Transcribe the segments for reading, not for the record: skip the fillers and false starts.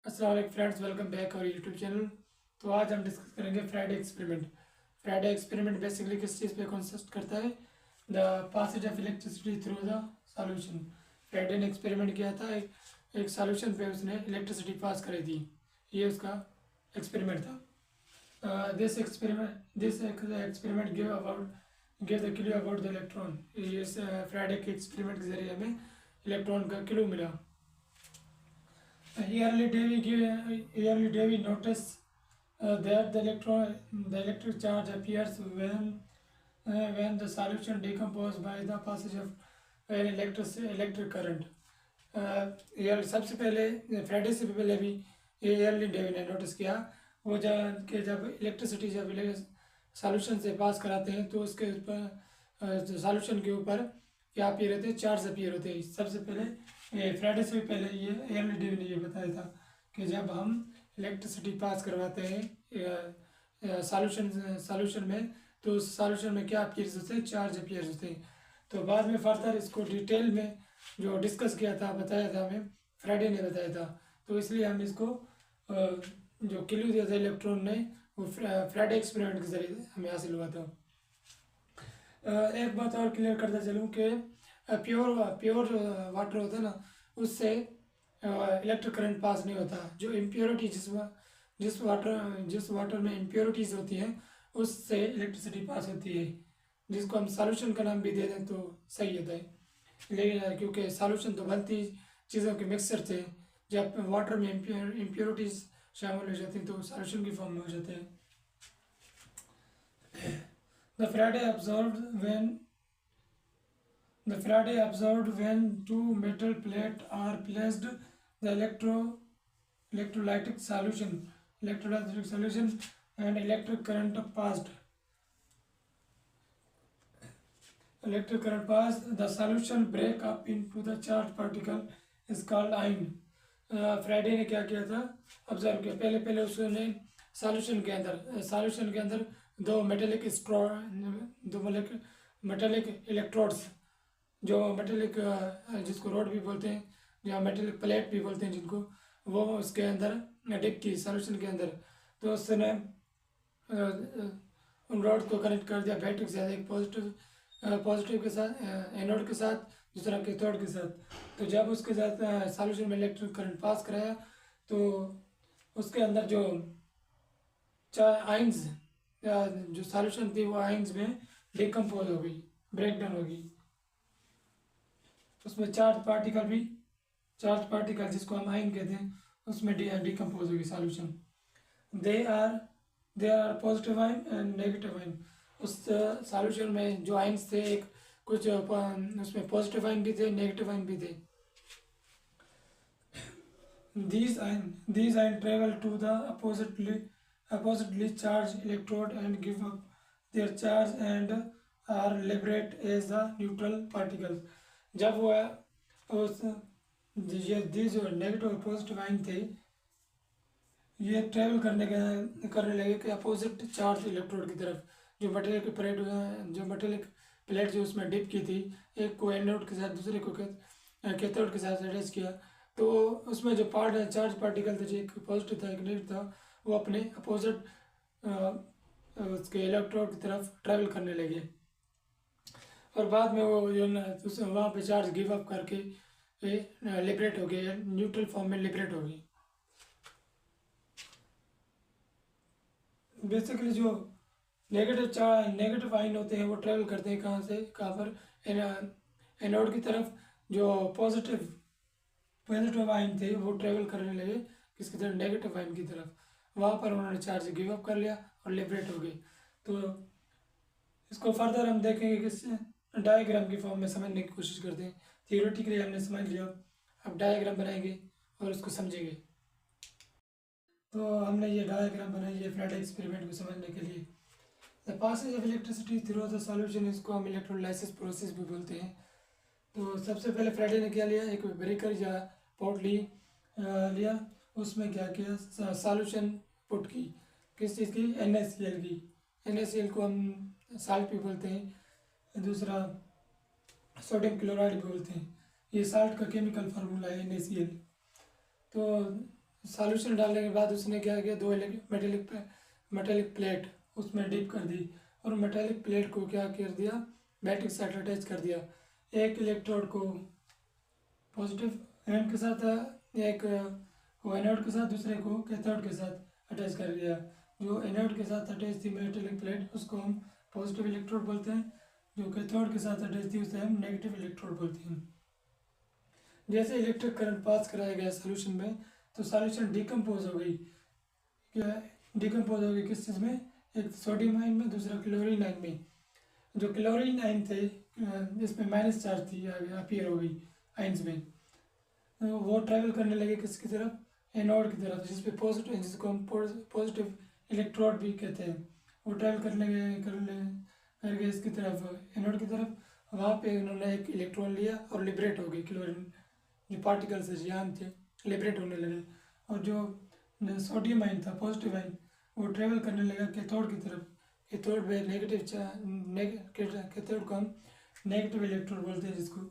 अस्सलाम वालेकुम friends, welcome back our YouTube channel. तो आज हम डिस्कस करेंगे Faraday experiment. Faraday experiment basically किस चीज़ पे कंसिस्ट करता है? The passage of electricity through the solution. Faraday ने एक्सपेरिमेंट किया था, एक सॉल्यूशन पे उसने इलेक्ट्रिसिटी पास करी थी। ये उसका एक्सपेरिमेंट था। This experiment give the clue about the electron. ये फ्राइडे के एक्सपेरिमेंट के जरिए हमें इलेक्ट्रॉन का क्लू मिला। Early day we notice that the electric charge appears when the solution decomposed by the passage of an electric current. यार सबसे पहले फ्राइडे से पहले भी ये अर्ली डे ने नोटिस किया। वो जब इलेक्ट्रिसिटी जब सॉल्यूशन से पास कराते हैं तो उसके ऊपर सॉल्यूशन के ऊपर क्या अपीयर होते हैं, चार्ज अपीयर होते हैं। सबसे पहले फ्राइडे से भी पहले ये अर्ली डे ने ये बताया था कि जब हम इलेक्ट्रिसिटी पास करवाते हैं सॉल्यूशन में तो उस सॉल्यूशन में क्या अपीयर्स होते हैं, चार्ज अपीयर्स होते हैं। तो बाद में फर्दर इसको डिटेल में जो डिस्कस किया था, बताया था, हमें फ्राइडे ने बताया था। तो इसलिए हम इसको जो क्लू दिया था इलेक्ट्रॉन ने, वो फ्राइडे एक्सपेरिमेंट के जरिए हमें हासिल हुआ था। एक बात और क्लियर करता चलूँ कि प्योर वाटर होता है ना, उससे इलेक्ट्रिक करंट पास नहीं होता। जो इम्प्योरिटी जिस वाटर में इम्प्योरिटीज होती हैं उससे इलेक्ट्रिसिटी पास होती है, जिसको हम सॉल्यूशन का नाम भी दे दें तो सही होता है। लेकिन क्योंकि सॉल्यूशन तो बनती चीज़ों के मिक्सचर थे, जब वाटर में इम्प्योरिटीज शामिल हो जाती हैं तो सॉल्यूशन की फॉर्म में हो जाते हैं। The Faraday observed when two metal plates are placed the electrolytic solution and electric current passed. The solution break up into the charged particle is called ion. Friday ने क्या किया था, ऑब्जर्व किया। पहले उसने सॉल्यूशन के अंदर दो मेटेलिक इलेक्ट्रोड्स, जो मेटेलिक जिसको रोड भी बोलते हैं या मेटेलिक प्लेट भी बोलते हैं जिनको, वो उसके अंदर डिप की सॉल्यूशन के अंदर। तो उसने उन रोड को कनेक्ट कर दिया बैटरी के साथ, एक पॉजिटिव के साथ एनोड के साथ, दूसरा कैथोड के साथ। तो जब उसके साथ सॉल्यूशन में इलेक्ट्रिक करंट पास कराया तो उसके अंदर जो आइंस जो सॉल्यूशन थी वो आइंस में डिकम्पोज हो गई, ब्रेक डाउन हो गई। उसमें चार्ज पार्टिकल जिसको हम आइन कहते हैं उसमें डिकम्पोज होगी solution. They are positive ion and negative ion. उस सॉल्यूशन में जो आइंस थे, एक कुछ उसमें पॉजिटिव आइन भी थे, नेगेटिव आइन भी थे। These ion travel to the oppositely charged electrode and give up their charge and are liberated as the neutral particles. जब वो उस ये जो नेगेटिव और पॉजिटिव आइन थे, ये ट्रेवल करने लगे कि अपोजिट चार्ज इलेक्ट्रोड की तरफ। जो मेटेलिक प्लेट जो उसमें डिप की थी, एक को एनोड के साथ दूसरे को कैथोड के साथ अटैच किया, तो उसमें जो चार्ज पार्टिकल थे, जो एक पॉजिटिव था एक नेगेटिव था, वो अपने अपोजिट उसके इलेक्ट्रोड की तरफ ट्रेवल करने लगे। और बाद में वो जो वहाँ पे चार्ज गिव अप करके लिबरेट हो गए, न्यूट्रल फॉर्म में लिबरेट हो गई। बेसिकली जो नेगेटिव आइन होते हैं वो ट्रेवल करते हैं कहाँ से कहाँ पर, एनोड की तरफ। जो पॉजिटिव आइन थे वो ट्रेवल करने लगे किसकी तरफ, नेगेटिव आइन की तरफ। वहाँ पर उन्होंने चार्ज गिव अप कर लिया और लिबरेट हो गए। तो इसको फर्दर हम देखेंगे किस डायग्राम की फॉर्म में समझने की कोशिश करते हैं। थियोरेटिकली हमने समझ लिया, अब डायग्राम बनाएंगे और उसको समझेंगे। तो हमने ये डायग्राम बनाई है फ्राइडे एक्सपेरिमेंट को समझने के लिए। The passage of electricity through the solution, इसको हम इलेक्ट्रोलाइसिस प्रोसेस भी बोलते हैं। तो सबसे पहले फ्राइडे ने क्या लिया, एक ब्रेकर या पॉट लिया, उसमें क्या किया, सॉल्यूशन पुट की, किस चीज़ की, NaCl की। NaCl को हम साल्ट भी बोलते हैं, दूसरा सोडियम क्लोराइड भी बोलते हैं। ये साल्ट का केमिकल फार्मूला है NaCl। तो सॉल्यूशन डालने के बाद उसने क्या किया, दो मेटेलिक प्लेट उसमें डिप कर दी और मेटेलिक प्लेट को क्या कर दिया, बैटरी के साथ अटैच कर दिया। एक इलेक्ट्रोड को पॉजिटिव एनोड के साथ, एक को एनोड के साथ, दूसरे को कैथोड के साथ अटैच कर दिया। जो एनोड के साथ अटैच थी मेटेलिक प्लेट उसको हम पॉजिटिव इलेक्ट्रोड बोलते हैं, जो कैथोड के साथ अटैच थी उसे हम नेगेटिव इलेक्ट्रोड बोलते हैं। जैसे इलेक्ट्रिक करंट पास कराया गया सॉल्यूशन में तो सॉल्यूशन डिकम्पोज हो गई। क्या डिकम्पोज हो गई किस चीज़ में, एक सोडियम आयन में, दूसरा क्लोरीन आयन में। जो क्लोरीन आयन थे इसमें माइनस चार्ज थी, अपीयर हो गई आयन्स में, तो वो ट्रैवल करने लगे किसकी तरफ, एनोड की तरफ, जिसपे पॉजिटिव, जिसको हम पॉजिटिव इलेक्ट्रोड भी कहते हैं। वो ट्रैवल करके इसकी तरफ, एनोड की तरफ, वहाँ पे उन्होंने एक इलेक्ट्रॉन लिया और लिबरेट हो गई क्लोरीन, जो पार्टिकल्स यहाँ थे लिबरेट होने लगे। और जो सोडियम आयन था पॉजिटिव आयन, वो ट्रेवल करने लगा कैथोड की तरफ। कैथोड में कैथोड को हम नेगेटिव इलेक्ट्रोड बोलते हैं जिसको।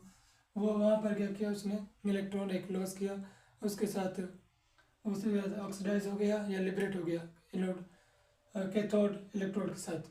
वो वहाँ पर क्या किया उसने, इलेक्ट्रॉन एक लॉस किया, उसके साथ उसके बाद ऑक्सीडाइज हो गया या लिबरेट हो गया एनोड कैथोड इलेक्ट्रोड के साथ।